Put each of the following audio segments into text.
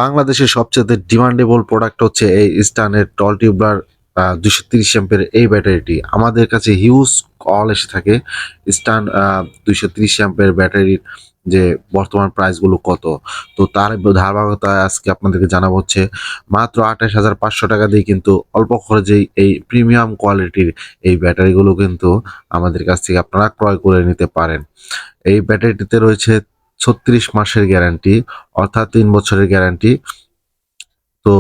বাংলাদেশের সবচেয়ে demandable product হচ্ছে এই স্টানের টল টিউবলার 230 অ্যাম্পের এই ব্যাটারিটি। আমাদের কাছে হিউজ কল এসে থাকে স্টান 230 অ্যাম্পের ব্যাটারির যে বর্তমান প্রাইসগুলো কত। তো তার ধারাবাহিকতায় আজকে আপনাদেরকে জানাবো হচ্ছে মাত্র ২৮,৫০০ টাকা দিয়ে কিন্তু অল্প খরচেই এই প্রিমিয়াম কোয়ালিটির এই ব্যাটারিগুলো কিন্তু আমাদের কাছ থেকে আপনারা ক্রয় করে নিতে পারেন। এই ব্যাটারিটিতে রয়েছে ৩৬ মাসের গ্যারান্টি, অর্থাৎ ৩ বছরের গ্যারান্টি। তো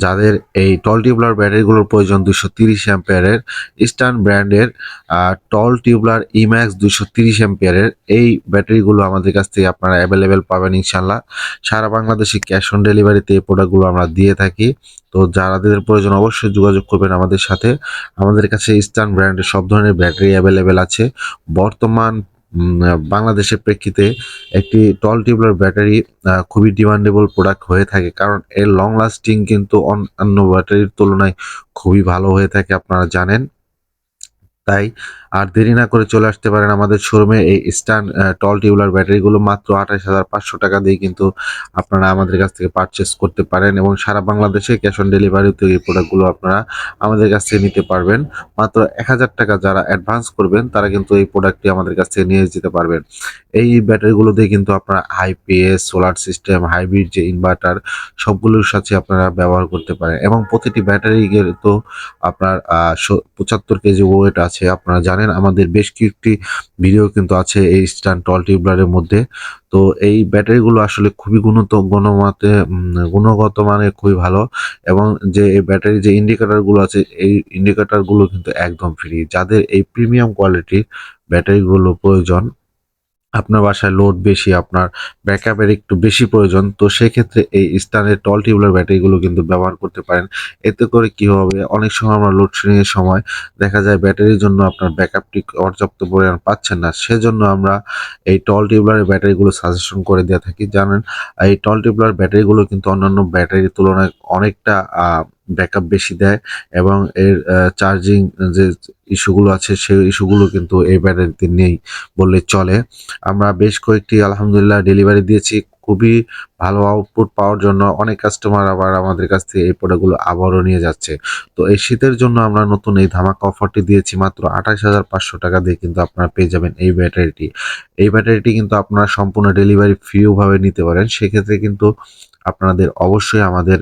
যাদের এই টল টিউবলার ব্যাটারিগুলোর প্রয়োজন 230 অ্যাম্পিয়ারের, ইস্টার্ন ব্র্যান্ডের টল টিউবলার ইম্যাক্স 230 অ্যাম্পিয়ারের এই ব্যাটারিগুলো আমাদের কাছ থেকে আপনারা অ্যাভেলেবেল পাবেন ইনশাল্লাহ। সারা বাংলাদেশে ক্যাশ অন ডেলিভারিতে এই প্রোডাক্টগুলো আমরা দিয়ে থাকি। তো যাদের প্রয়োজন অবশ্যই যোগাযোগ করবেন আমাদের সাথে। আমাদের কাছে ইস্টার্ন ব্র্যান্ডের সব ধরনের ব্যাটারি অ্যাভেলেবেল আছে। বর্তমান বাংলাদেশের প্রেক্ষিতে একটি টল টিউবলার ব্যাটারি খুবই ডিমান্ডেবল প্রোডাক্ট হয়ে থাকে, কারণ এর লং লাস্টিং কিন্তু অন্যান্য ব্যাটারির তুলনায় খুবই ভালো হয়ে থাকে, আপনারা জানেন। তাই আর দেরি না করে চলে আসতে পারেন আমাদের শোরুমে। এই স্টান টল টিউবলার ব্যাটারিগুলো মাত্র ২৮,৫০০ টাকা দিয়ে কিন্তু আপনারা আমাদের কাছ থেকে পারচেস করতে পারেন, এবং সারা বাংলাদেশে ক্যাশ অন ডেলিভারিতে এই প্রোডাক্টগুলো আপনারা আমাদের কাছ থেকে নিতে পারবেন। মাত্র ১,০০০ টাকা যারা অ্যাডভান্স করবেন তারা কিন্তু এই প্রোডাক্টটি আমাদের কাছ থেকে নিয়ে যেতে পারবেন। এই ব্যাটারিগুলো দিয়ে কিন্তু আপনারা আইপিএস, সোলার সিস্টেম, হাইব্রিড যে ইনভার্টার সবগুলোর সাথে আপনারা ব্যবহার করতে পারেন, এবং প্রতিটি ব্যাটারি কিন্তু আপনার ৭৫ কেজি ওয়েট আছে। আপনারা জানেন আমাদের বেশ কয়েকটি ভিডিও কিন্তু আছে এই স্টান টল টিউবলারের মধ্যে। তো এই ব্যাটারিগুলো আসলে খুবই গুণগত মানে খুবই ভালো, এবং যে এই ব্যাটারি যে ইন্ডিকেটরগুলো আছে এই ইন্ডিকেটরগুলো কিন্তু একদম ফ্রি। যাদের এই প্রিমিয়াম কোয়ালিটির ব্যাটারিগুলো প্রয়োজন, আপনার বাসায় লোড বেশি, আপনার ব্যাকআপের একটু বেশি প্রয়োজন, তো সেক্ষেত্রে এই স্টানের টল টিউবলার ব্যাটারিগুলো কিন্তু ব্যবহার করতে পারেন। এতে করে কি হবে, অনেক সময় আমরা লোডশেডিং এর সময় দেখা যায় ব্যাটারির জন্য আপনার ব্যাকআপটি পর্যাপ্ত পরিমাণ পাচ্ছেন না, সেজন্য আমরা এই টল টিউবলারের ব্যাটারিগুলো সাজেশন করে দিয়ে থাকি। জানেন এই টল টিউবলার ব্যাটারিগুলো কিন্তু অন্যান্য ব্যাটারির তুলনায় অনেকটা ব্যাকআপ বেশি দেয়, এবং এর চার্জিং যে ইস্যুগুলো আছে সেই ইস্যুগুলো কিন্তু এই ব্যাটারিতে নেই বললেই চলে। আমরা বেশ কয়েকটি আলহামদুলিল্লাহ ডেলিভারি দিয়েছি। খুবই ভালো আউটপুট পাওয়ার জন্য অনেক কাস্টমার আবার আমাদের কাছ থেকে এই প্রোডাক্টগুলো আবারও নিয়ে যাচ্ছে। তো এই শীতের জন্য আমরা নতুন এই ধামাকা অফারটি দিয়েছি মাত্র ২৮,৫০০ টাকা দিয়ে কিন্তু আপনারা পেয়ে যাবেন এই ব্যাটারিটি। এই ব্যাটারিটি কিন্তু আপনারা সম্পূর্ণ ডেলিভারি ফ্রিও ভাবে নিতে পারেন। সেক্ষেত্রে কিন্তু আপনাদের অবশ্যই আমাদের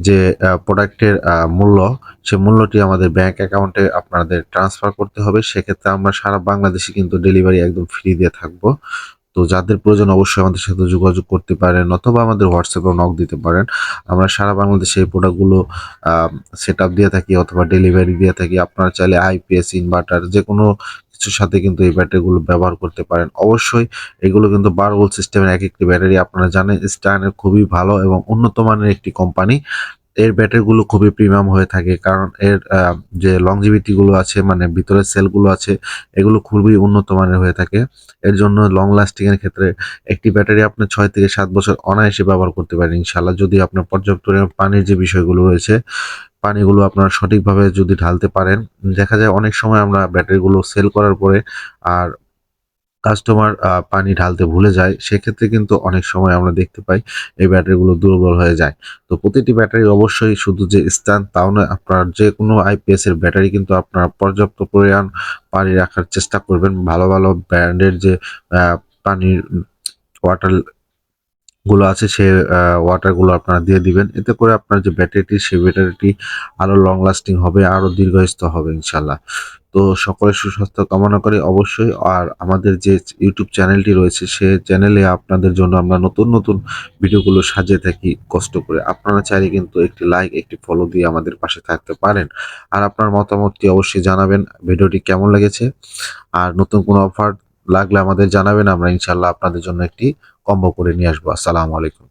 যে প্রোডাক্টের মূল্য, সে মূল্যটি আমাদের ব্যাংক অ্যাকাউন্টে আপনাদের ট্রান্সফার করতে হবে। সেক্ষেত্রে আমরা সারা বাংলাদেশে কিন্তু ডেলিভারি একদম ফ্রি দিয়ে থাকবো। তো যাদের প্রয়োজন অবশ্যই আমাদের সাথে যোগাযোগ করতে পারেন, অথবা আমাদের হোয়াটসঅ্যাপেও নক দিতে পারেন। আমরা সারা বাংলাদেশে এই প্রোডাক্টগুলো সেটআপ দিয়ে থাকি অথবা ডেলিভারি দিয়ে থাকি। আপনারা চাইলে আইপিএস, ইনভার্টার যেকোনো কিছুর সাথে কিন্তু এই ব্যাটারিগুলো ব্যবহার করতে পারেন। অবশ্যই এগুলো কিন্তু ১২ ভোল্ট সিস্টেমের একেকটি ব্যাটারি। আপনারা জানেন স্টাইনের খুবই ভালো এবং উন্নত মানের একটি কোম্পানি। এর ব্যাটারিগুলো খুবই প্রিমিয়াম হয়ে থাকে, কারণ এর যে লংজিভিটি গুলো আছে, মানে ভিতরের সেলগুলো আছে, এগুলো খুবই উন্নত মানের হয়ে থাকে। এর জন্য লং লাস্টিং এর ক্ষেত্রে একটি ব্যাটারি আপনি ৬ থেকে ৭ বছর অনায়াসে ব্যবহার করতে পারেন ইনশাআল্লাহ, যদি আপনার পর্যাপ্ত পরিমাণ পানির যে বিষয়গুলো রয়েছে, পানিগুলো আপনারা সঠিকভাবে যদি ঢালতে পারেন। দেখা যায় অনেক সময় আমরা ব্যাটারিগুলো সেল করার পরে আর কাস্টমার পানি ঢালতে ভুলে যায়। সেক্ষেত্রে কিন্তু অনেক সময় আমরা দেখতে পাই এই ব্যাটারিগুলো দুর্বল হয়ে যায়। তো প্রতিটি ব্যাটারি অবশ্যই শুধু যে স্ট্যান্ড তাও নয়, আপনার যেকোনো আইপিএস এর ব্যাটারি কিন্তু আপনারা পর্যাপ্ত পরিমাণ পানি রাখার চেষ্টা করবেন। ভালো, ভালো ব্র্যান্ডের যে আ পানির ওয়াটার গুলো আছে সে ওয়াটার গুলো আপনারা দিয়ে দিবেন। এতে করে আপনার যে ব্যাটারিটি, সেই ব্যাটারিটি আরো লং লাস্টিং হবে, আরো দীর্ঘস্থায়ী হবে ইনশাআল্লাহ। তো সকলের সুস্বাস্থ্য কামনা করি অবশ্যই। আর আমাদের যে ইউটিউব চ্যানেলটি রয়েছে সে চ্যানেলে আপনাদের জন্য আমরা নতুন, নতুন ভিডিওগুলো সাজিয়ে থাকি কষ্ট করে। আপনারা চাইলে কিন্তু একটি লাইক, একটি ফলো দিয়ে আমাদের পাশে থাকতে পারেন। আর আপনার মতামতটি অবশ্যই জানাবেন ভিডিওটি কেমন লেগেছে। আর নতুন কোনো অফার লাগলে আমাদের জানাবেন। আমরা ইনশাআল্লাহ আপনাদের জন্য একটি কম্বো করে নিয়ে আসবো। আসসালামু আলাইকুম।